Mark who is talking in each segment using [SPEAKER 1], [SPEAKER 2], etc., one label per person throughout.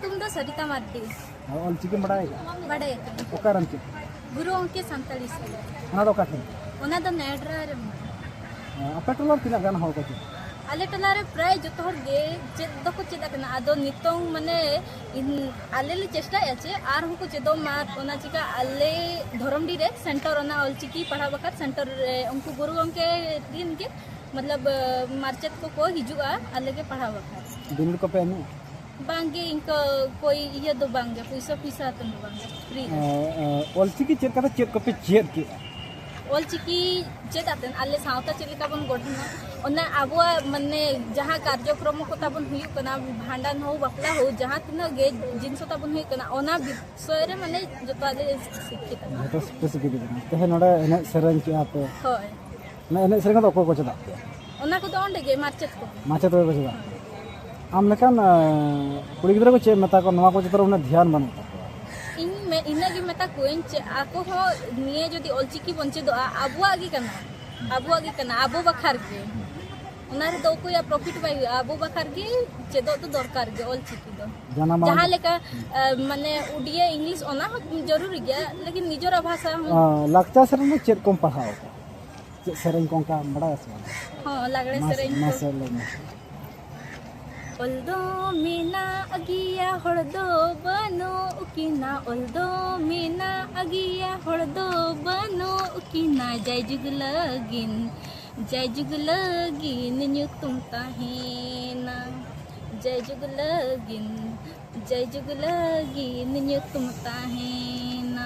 [SPEAKER 1] ᱧᱩᱛᱩᱢ ᱫᱚ सरिता मार्डी
[SPEAKER 2] ᱚᱞᱪᱤᱠᱤ ᱵᱟᱰᱟᱭ
[SPEAKER 1] ᱵᱟᱰᱟᱭ
[SPEAKER 2] ᱚᱠᱟᱨᱮᱱ ᱪᱮᱫ
[SPEAKER 1] गुरु अंके सानताली स्कूल
[SPEAKER 2] ᱚᱱᱟ ᱫᱚ ᱚᱠᱟ ᱴᱷᱮᱱ
[SPEAKER 1] ओना ᱫᱚ नेड्रा रे
[SPEAKER 2] ᱟᱯᱮ ᱴᱚᱞᱟ ᱛᱤᱱᱟᱹᱜ ᱜᱟᱱ ᱦᱚᱲ ᱠᱚ ᱪᱮᱫ
[SPEAKER 1] आले टला रे प्राय जतो हर गे चेद दको चेद आकना आदो नितोंग माने आले ले चेष्टा याचे आर हमको चेदो मार ओना चिका आले धरमडी रे सेंटर ओना ऑलचिकी पढ़ा बकर सेंटर रे उनको गुरु अंके दिन के मतलब मार्चेट को हिजुआ आले के पढ़ा बकर
[SPEAKER 2] दिन को पे नहीं
[SPEAKER 1] बांगे इनका कोई ये दो बांगे पैसा तो बांगे फ्री
[SPEAKER 2] ऑलचिकी चेक करते चेक को पे चेक के
[SPEAKER 1] ऑलचिकी चेद आतेन आले सावता चेलिका बन गठना ओना आबुआ माने जहां कार्यक्रम को ताबन हुयु कना भांडन हो बकला हो जहां तिना गे जिनसो ताबन हुयु कना ओना विषय रे माने जतो आले शिक्षित
[SPEAKER 2] तो स्पेसिफिक ते नोडे एने सेरेन के आप
[SPEAKER 1] होय
[SPEAKER 2] ना एने सेरेन तो को चदा
[SPEAKER 1] ओना को तो ओंडे गे मार्चेट को
[SPEAKER 2] चदा आम लेकिन कुड़ी गिद्रा को चे मता को नवा को चित्र उन्हें ध्यान बन
[SPEAKER 1] इन में इनगी मता कोइन चे आको हो निये जदी ऑलचिकी बंचे दो आबुआ गी कना आबो बखार के उनारे दो को या प्रॉफिट बाई आबो बखार गे चेदो तो दरकार गे ऑलचिकी दो जहां लेका माने उडिया इंग्लिश ओना जरूरी गया लेकिन निजरा भाषा
[SPEAKER 2] लगता सर में चेक कम पढ़ाओ चे सेरेन को का बड़ा है
[SPEAKER 1] हां लागड़े सेरेन
[SPEAKER 2] माशाल्लाह
[SPEAKER 1] ओल्दो मीना अगिया हळदो बनो उकिना ओल्दो मीना अगिया हळदो बनो उकिना जय जुगलगिन न्यूतुम ताहेना जय जुगलगिन न्यूतुम ताहेना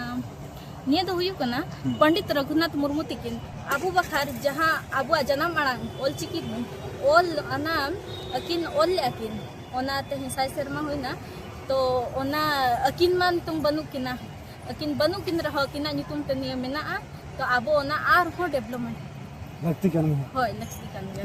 [SPEAKER 1] निया दो हुयु कना पंडित रघुनाथ मुर्मू तिकिन आबू बखार जहां आबू जन्म आड़ांग ऑलचिकी ओल अनाम अकिन ओल अकिन ओना ते हिसाय शर्मा होइना तो ओना अकिन मान तुम बनु किना रह किना न्यूतुम ते निया मेना तो आबो ओना आर हो डेवलपमेंट
[SPEAKER 2] लगती करनी है
[SPEAKER 1] होय लगती करनी